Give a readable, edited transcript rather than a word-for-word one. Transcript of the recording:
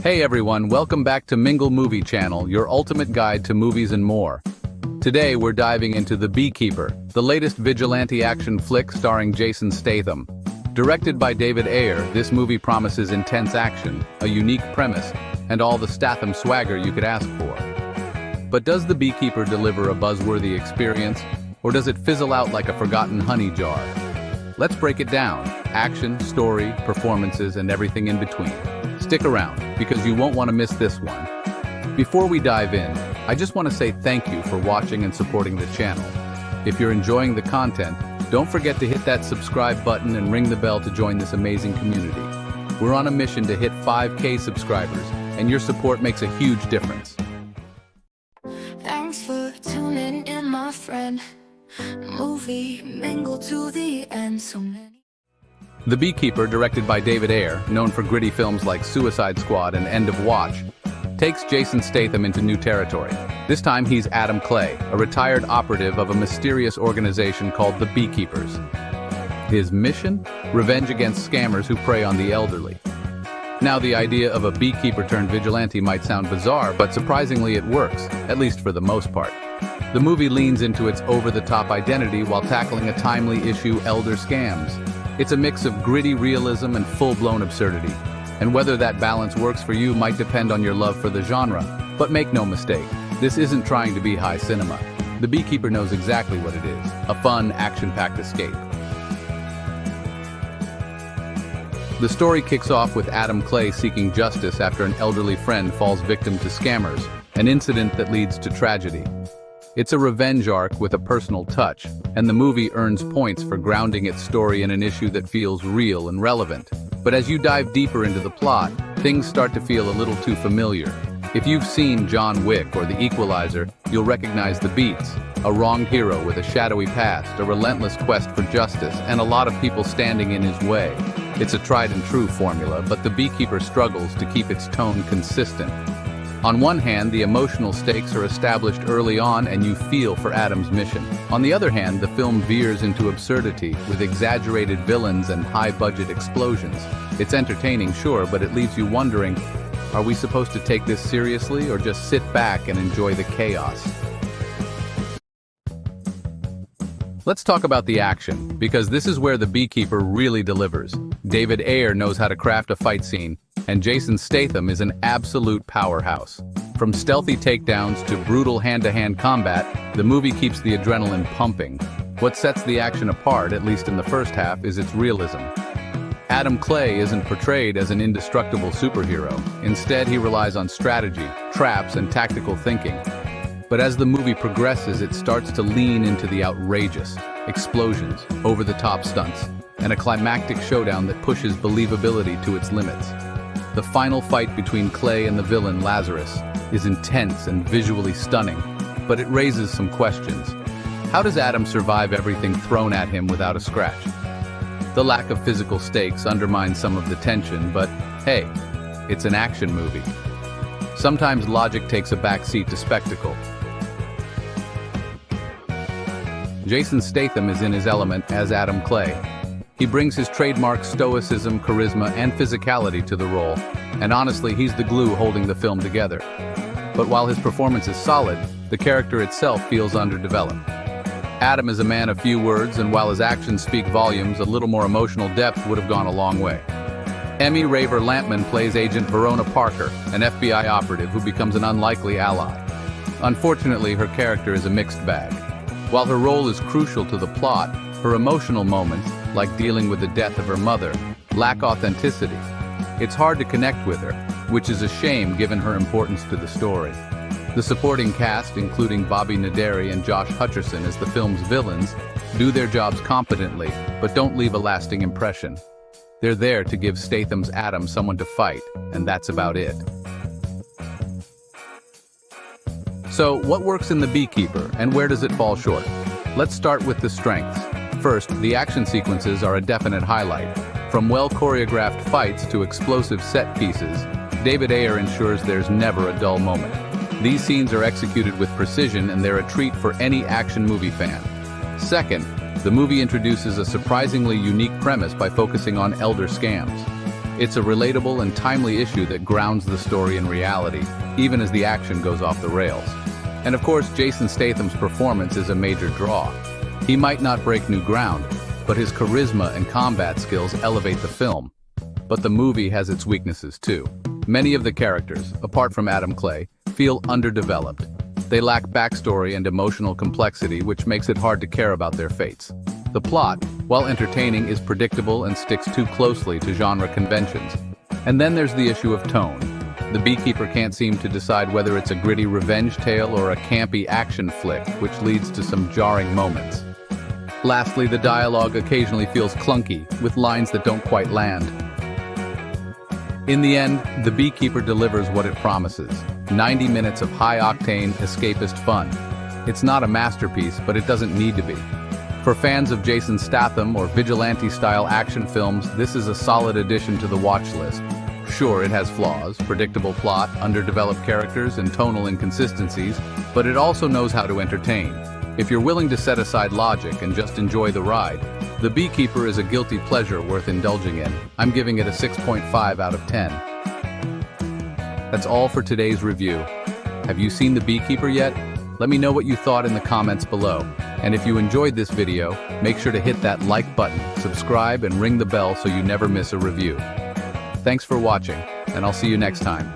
Hey everyone, welcome back to Mingle Movie channel, your ultimate guide to movies and more. Today we're diving into The Beekeeper, the latest vigilante action flick starring Jason Statham. Directed by David Ayer, this movie promises intense action, a unique premise, and all the Statham swagger you could ask for. But does The Beekeeper deliver a buzzworthy experience, or does it fizzle out like a forgotten honey jar? Let's break it down. Action, story, performances, and everything in between. Stick around, because you won't want to miss this one. Before we dive in, I just want to say thank you for watching and supporting the channel. If you're enjoying the content, don't forget to hit that subscribe button and ring the bell to join this amazing community. We're on a mission to hit 5K subscribers, and your support makes a huge difference. Thanks for tuning in, my friend. Movie mingle to the end, so many. The Beekeeper, directed by David Ayer, known for gritty films like Suicide Squad and End of Watch, takes Jason Statham into new territory. This time he's Adam Clay, a retired operative of a mysterious organization called the Beekeepers. His mission? Revenge against scammers who prey on the elderly. Now, the idea of a beekeeper turned vigilante might sound bizarre, but surprisingly it works, at least for the most part. The movie leans into its over-the-top identity while tackling a timely issue, elder scams. It's a mix of gritty realism and full-blown absurdity. And whether that balance works for you might depend on your love for the genre. But make no mistake, this isn't trying to be high cinema. The Beekeeper knows exactly what it is, a fun, action-packed escape. The story kicks off with Adam Clay seeking justice after an elderly friend falls victim to scammers, an incident that leads to tragedy. It's a revenge arc with a personal touch, and the movie earns points for grounding its story in an issue that feels real and relevant. But as you dive deeper into the plot, things start to feel a little too familiar. If you've seen John Wick or The Equalizer, you'll recognize the beats. A wronged hero with a shadowy past, a relentless quest for justice, and a lot of people standing in his way. It's a tried and true formula, but The Beekeeper struggles to keep its tone consistent. On one hand, the emotional stakes are established early on and you feel for Adam's mission. On the other hand, the film veers into absurdity with exaggerated villains and high-budget explosions. It's entertaining, sure, but it leaves you wondering, are we supposed to take this seriously or just sit back and enjoy the chaos? Let's talk about the action, because this is where The Beekeeper really delivers. David Ayer knows how to craft a fight scene, and Jason Statham is an absolute powerhouse. From stealthy takedowns to brutal hand-to-hand combat, the movie keeps the adrenaline pumping. What sets the action apart, at least in the first half, is its realism. Adam Clay isn't portrayed as an indestructible superhero. Instead, he relies on strategy, traps, and tactical thinking. But as the movie progresses, it starts to lean into the outrageous. Explosions, over-the-top stunts, and a climactic showdown that pushes believability to its limits. The final fight between Clay and the villain Lazarus is intense and visually stunning, but it raises some questions. How does Adam survive everything thrown at him without a scratch? The lack of physical stakes undermines some of the tension, but hey, it's an action movie. Sometimes logic takes a backseat to spectacle. Jason Statham is in his element as Adam Clay. He brings his trademark stoicism, charisma, and physicality to the role, and honestly, he's the glue holding the film together. But while his performance is solid, the character itself feels underdeveloped. Adam is a man of few words, and while his actions speak volumes, a little more emotional depth would have gone a long way. Emmy Raver Lampman plays Agent Verona Parker, an FBI operative who becomes an unlikely ally. Unfortunately, her character is a mixed bag. While her role is crucial to the plot, her emotional moments, like dealing with the death of her mother, lack authenticity. It's hard to connect with her, which is a shame given her importance to the story. The supporting cast, including Bobby Naderi and Josh Hutcherson as the film's villains, do their jobs competently, but don't leave a lasting impression. They're there to give Statham's Adam someone to fight, and that's about it. So, what works in The Beekeeper, and where does it fall short? Let's start with the strengths. First, the action sequences are a definite highlight. From well-choreographed fights to explosive set pieces, David Ayer ensures there's never a dull moment. These scenes are executed with precision, and they're a treat for any action movie fan. Second, the movie introduces a surprisingly unique premise by focusing on elder scams. It's a relatable and timely issue that grounds the story in reality, even as the action goes off the rails. And of course, Jason Statham's performance is a major draw. He might not break new ground, but his charisma and combat skills elevate the film. But the movie has its weaknesses too. Many of the characters, apart from Adam Clay, feel underdeveloped. They lack backstory and emotional complexity, which makes it hard to care about their fates. The plot, while entertaining, is predictable and sticks too closely to genre conventions. And then there's the issue of tone. The Beekeeper can't seem to decide whether it's a gritty revenge tale or a campy action flick, which leads to some jarring moments. Lastly, the dialogue occasionally feels clunky, with lines that don't quite land. In the end, The Beekeeper delivers what it promises: 90 minutes of high-octane, escapist fun. It's not a masterpiece, but it doesn't need to be. For fans of Jason Statham or vigilante-style action films, this is a solid addition to the watch list. Sure, it has flaws, predictable plot, underdeveloped characters, and tonal inconsistencies, but it also knows how to entertain. If you're willing to set aside logic and just enjoy the ride, The Beekeeper is a guilty pleasure worth indulging in. I'm giving it a 6.5 out of 10. That's all for today's review. Have you seen The Beekeeper yet? Let me know what you thought in the comments below. And if you enjoyed this video, make sure to hit that like button, subscribe, and ring the bell so you never miss a review. Thanks for watching, and I'll see you next time.